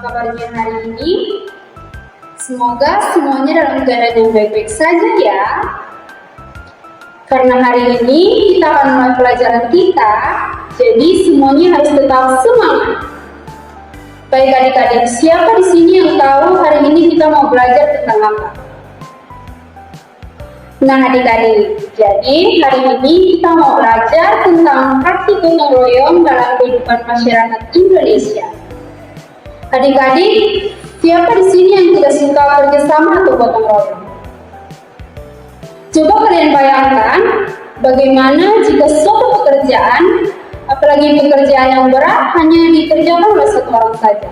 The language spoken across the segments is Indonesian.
kabarnya hari ini? Semoga semuanya dalam keadaan yang baik-baik saja ya. Karena hari ini kita akan mulai pelajaran kita, jadi semuanya harus tetap semangat. Baik adik-adik, siapa di sini yang tahu hari ini kita mau belajar tentang apa? Nah adik-adik, jadi hari ini kita mau belajar tentang arti gotong royong dalam kehidupan masyarakat Indonesia. Adik-adik, siapa di sini yang tidak suka kerjasama atau gotong royong? Coba kalian bayangkan bagaimana jika suatu pekerjaan, apalagi pekerjaan yang berat, hanya dikerjakan oleh satu orang saja.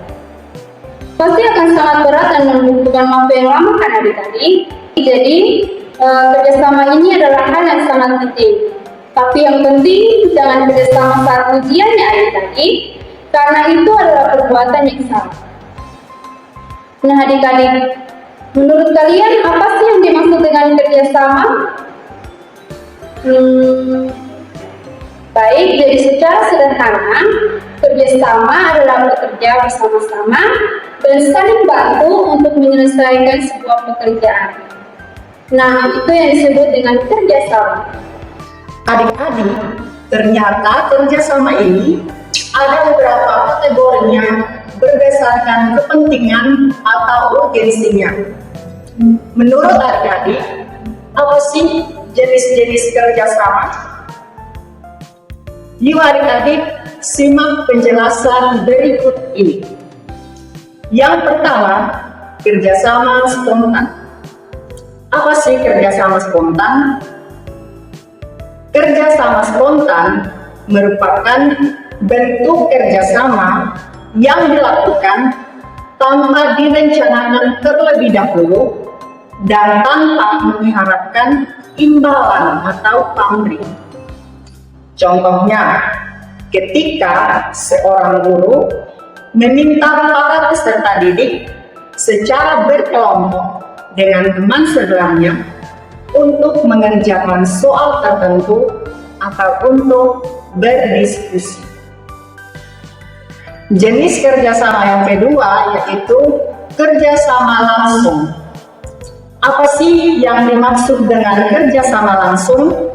Pasti akan sangat berat dan membutuhkan waktu yang lama kan adik-adik? Jadi kerjasama ini adalah hal yang sangat penting. Tapi yang penting jangan kerjasama saat ujiannya adik-adik, karena itu adalah perbuatan yang salah. Nah adik-adik, menurut kalian apa sih yang dimaksud dengan kerjasama? Baik, jadi secara sederhana, kerjasama adalah bekerja bersama-sama dan saling bantu untuk menyelesaikan sebuah pekerjaan. Nah, itu yang disebut dengan kerjasama. Adik-adik, ternyata kerjasama ini ada beberapa kategorinya berdasarkan kepentingan atau urgensinya. Menurut adik-adik, apa sih jenis-jenis kerjasama? Yuk adik-adik, simak penjelasan berikut ini. Yang pertama, kerjasama spontan. Apa sih kerjasama spontan? Kerjasama spontan merupakan bentuk kerjasama yang dilakukan tanpa direncanakan terlebih dahulu dan tanpa mengharapkan imbalan atau pamrih. Contohnya, ketika seorang guru meminta para peserta didik secara berkelompok dengan teman sebelahnya untuk mengerjakan soal tertentu atau untuk berdiskusi. Jenis kerjasama yang kedua yaitu kerjasama langsung. Apa sih yang dimaksud dengan kerjasama langsung?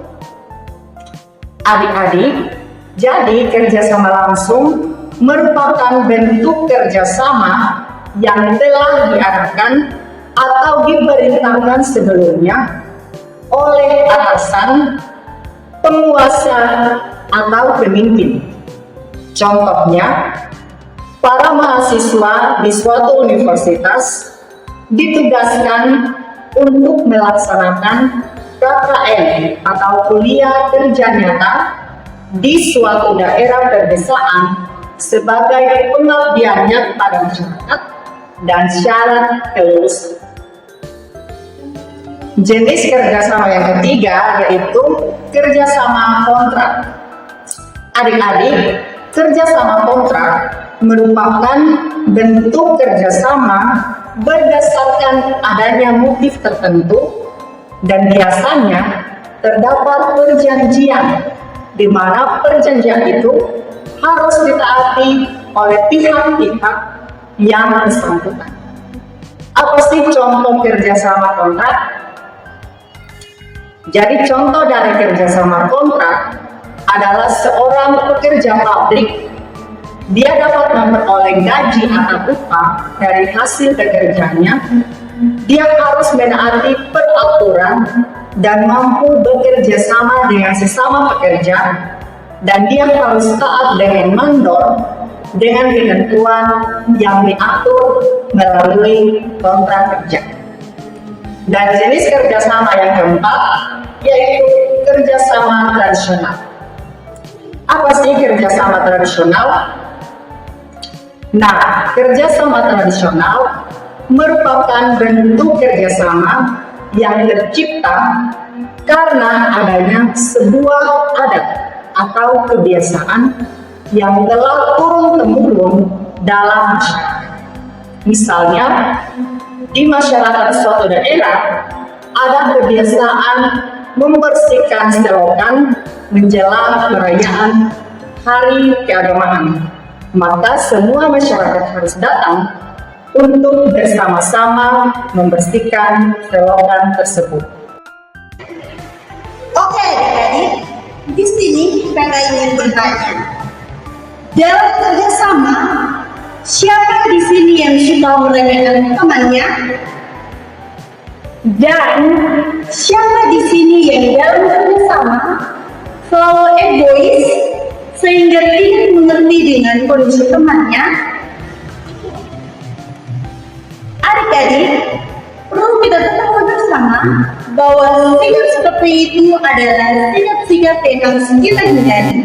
Adik-adik, jadi kerjasama langsung merupakan bentuk kerjasama yang telah diarahkan atau diperintahkan sebelumnya oleh atasan, penguasa, atau pemimpin. Contohnya, para mahasiswa di suatu universitas ditugaskan untuk melaksanakan KKN atau kuliah kerja nyata di suatu daerah pedesaan sebagai pengabdiannya kepada masyarakat dan syarat kelulusan. Jenis kerjasama yang ketiga yaitu kerjasama kontrak. Adik-adik, kerjasama kontrak merupakan bentuk kerjasama berdasarkan adanya motif tertentu dan biasanya terdapat perjanjian di mana perjanjian itu harus ditaati oleh pihak-pihak yang bersangkutan. Apa sih contoh kerjasama kontrak? Jadi contoh dari kerjasama kontrak adalah seorang pekerja pabrik. Dia dapat memperoleh gaji atau upah dari hasil pekerjaannya. Dia harus menaati peraturan dan mampu bekerja sama dengan sesama pekerja. Dan dia harus taat dengan mandor dengan ketentuan yang diatur melalui kontrak kerja. Dan jenis kerjasama yang keempat yaitu kerjasama tradisional. Apa sih kerjasama tradisional? Nah, kerjasama tradisional merupakan bentuk kerjasama yang tercipta karena adanya sebuah adat atau kebiasaan yang telah turun-temurun dalam masyarakat. Misalnya, di masyarakat suatu daerah ada kebiasaan membersihkan selokan menjelang perayaan hari keagamaan. Maka semua masyarakat harus datang untuk bersama-sama membersihkan selokan tersebut. Oke adik-adik, di sini kakak ingin bertanya, dalam kerjasama, siapa di sini yang suka meremehkan temannya? Dan siapa di sini yang dalam kerjasama selalu egois sehingga tidak mengerti dengan kondisi temannya? Adik-adik, perlu kita ketahui bersama bahwa sikap seperti itu adalah sikap-sikap yang harus kita hindari.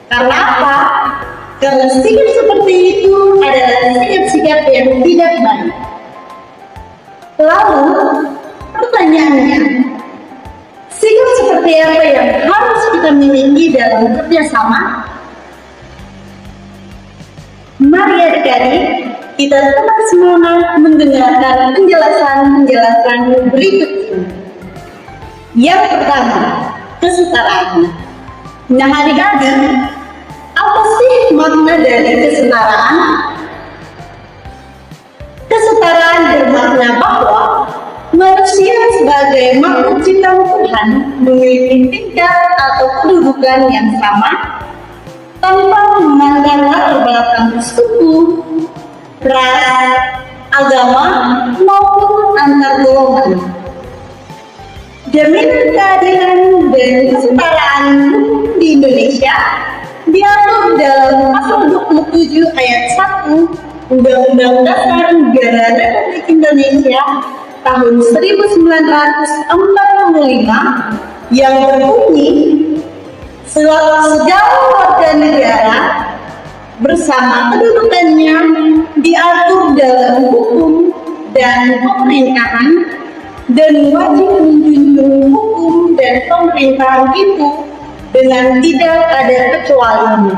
Karena apa? Karena sikap seperti itu adalah sikap-sikap yang tidak baik. Lalu, pertanyaannya, sikap seperti apa yang harus kita miliki dalam kerjasama? Mari adik-adik, kita tetap semangat mendengarkan penjelasan-penjelasan berikut ini. Yang pertama, kesetaraan. Nah adik-adik, apa sih makna dari kesetaraan? Kesetaraan bermakna bahwa manusia sebagai makhluk ciptaan Tuhan memiliki tingkat atau kedudukan yang sama tanpa memandang latar belakang suku, ras, agama, maupun antar golongan. Jaminan keadilan dan kesetaraan di Indonesia diatur dalam pasal 27 ayat 1 Undang-Undang Dasar Negara Republik Indonesia tahun 1945 yang berbunyi, segala warga negara bersama kedudukannya diatur dalam hukum dan pemerintahan dan wajib menjunjung hukum dan pemerintahan itu dengan tidak ada kecualinya.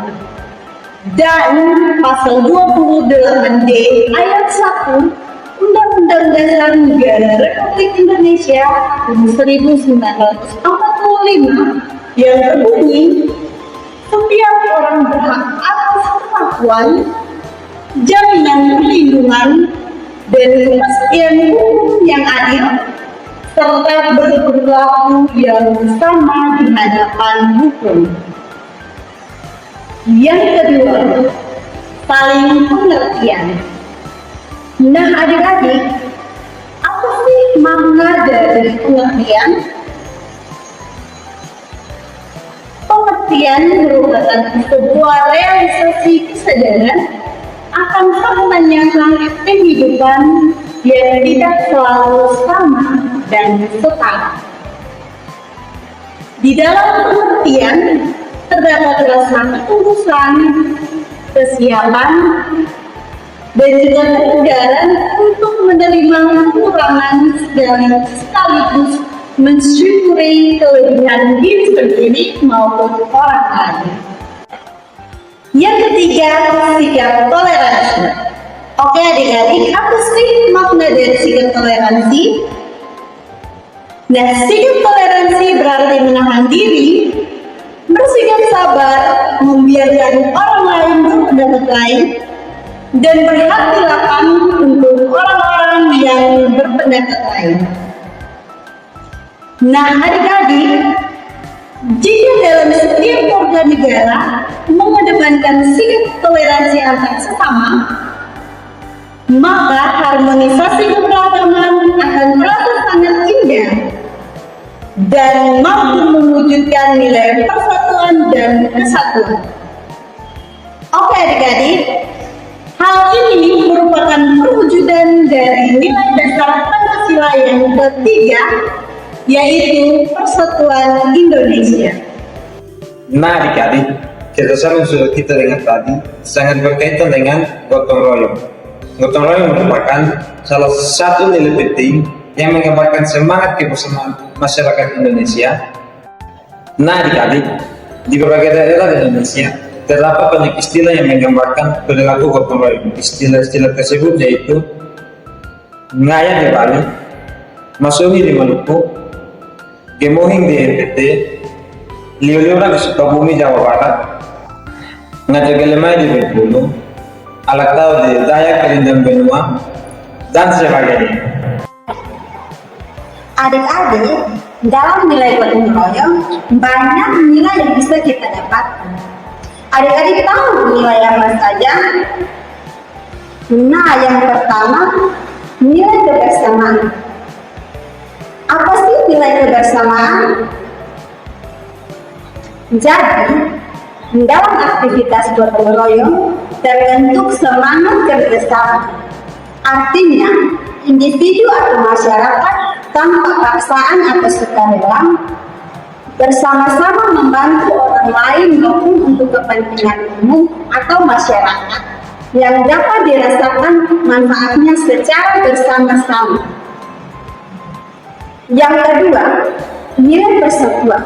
Dan pasal 28D ayat 1 Undang-Undang Dasar Negara Republik Indonesia tahun 1945 yang berbunyi, setiap orang berhak atas perlakuan, jaminan perlindungan, dan kepastian hukum yang adil, serta berperilaku yang sama di hadapan hukum. Yang kedua, saling pengertian. Nah adik-adik, apa sih makna dari pengertian? Pengertian merupakan sebuah realisasi kesadaran akan faktanya kehidupan yang tidak selalu sama dan setara. Di dalam pengertian terdapat rasa ketulusan, kesiapan, dan juga ketegaran untuk menerima kekurangan dan sekaligus mensyukuri kelebihan diri sendiri maupun orang lain. Yang ketiga, sikap toleransi. Oke adik-adik, apa sih makna dari sikap toleransi? Nah, sikap toleransi berarti menahan diri, bersikap sabar, membiarkan orang lain berpendapat lain, dan berhati-hati untuk orang-orang yang berpendapat lain. Nah adik-adik, jika dalam setiap warga negara mengedepankan sikap toleransi antar sesama, maka harmonisasi keberagaman akan terasa sangat indah dan mampu mewujudkan nilai persatuan dan kesatuan. Oke adik-adik, hal ini merupakan perwujudan dari nilai dasar Pancasila yang ketiga, yaitu persatuan Indonesia. Nah adik-adik, kerjasama yang sudah kita dengar tadi sangat berkaitan dengan gotong royong. Gotong royong merupakan salah satu nilai penting yang menggambarkan semangat kebersamaan masyarakat Indonesia. Nah adik-adik, di berbagai daerah di Indonesia terdapat banyak istilah yang menggambarkan perilaku gotong royong. Istilah-istilah tersebut yaitu ngayang di Bali, Masungi di Maluku, Gemohing di NTT, Liuliura di Sukabumi, Jawa Barat, Ngajagelemai di Bengkulu, alat tahu di Dayak Kelindang Benua, dan sebagainya. Adik-adik, dalam nilai gotong royong, banyak nilai yang bisa kita dapatkan. Adik-adik tahu nilai apa saja? Nah, yang pertama, nilai kebersamaan. Apa sih nilai kebersamaan? Jadi, dalam aktivitas gotong royong terbentuk semangat kerjasama. Artinya, individu atau masyarakat tanpa paksaan atau sukarela bersama-sama membantu orang lain maupun untuk kepentingan umum atau masyarakat yang dapat dirasakan manfaatnya secara bersama-sama. Yang kedua, nilai persatuan.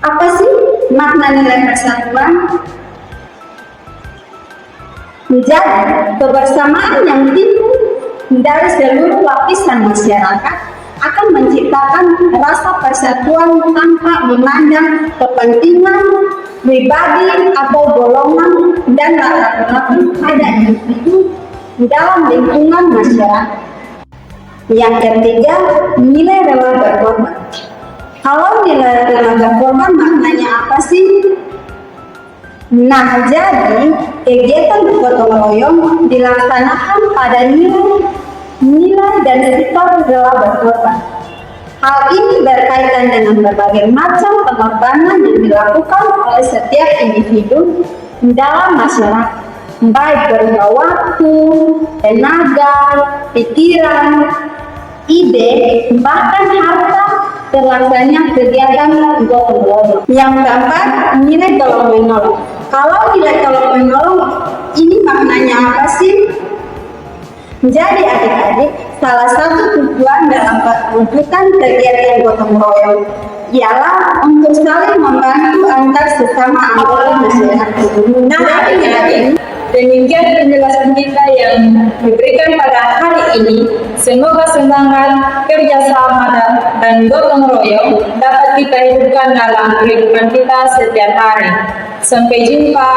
Apa sih makna nilai persatuan? Jadi, kebersamaan yang timbul dari seluruh lapisan masyarakat akan menciptakan rasa persatuan tanpa memandang kepentingan pribadi atau golongan dan latar belakang pada individu dalam lingkungan masyarakat. Yang ketiga, nilai rela berkorban. Kalau nilai rela berkorban maknanya apa sih? Nah, jadi kegiatan gotong royong dilaksanakan pada nilai dan sifat rela berkorban. Hal ini berkaitan dengan berbagai macam pengorbanan yang dilakukan oleh setiap individu dalam masyarakat, baik berupa waktu, tenaga, pikiran, ide, bahkan harta terlaksananya kegiatan gotong royong. Yang keempat, nilai tolong menolong. Kalau nilai tolong menolong, ini maknanya apa sih? Jadi adik-adik, salah satu tujuan dalam mewujudkan kegiatan gotong royong ialah untuk saling membantu antar sesama anggota masyarakat. Nah, adik-adik, demikian penjelasan kita yang diberikan pada hari ini. Semoga semangat kerjasama dan gotong royong dapat kita hidupkan dalam kehidupan kita setiap hari. Sampai jumpa.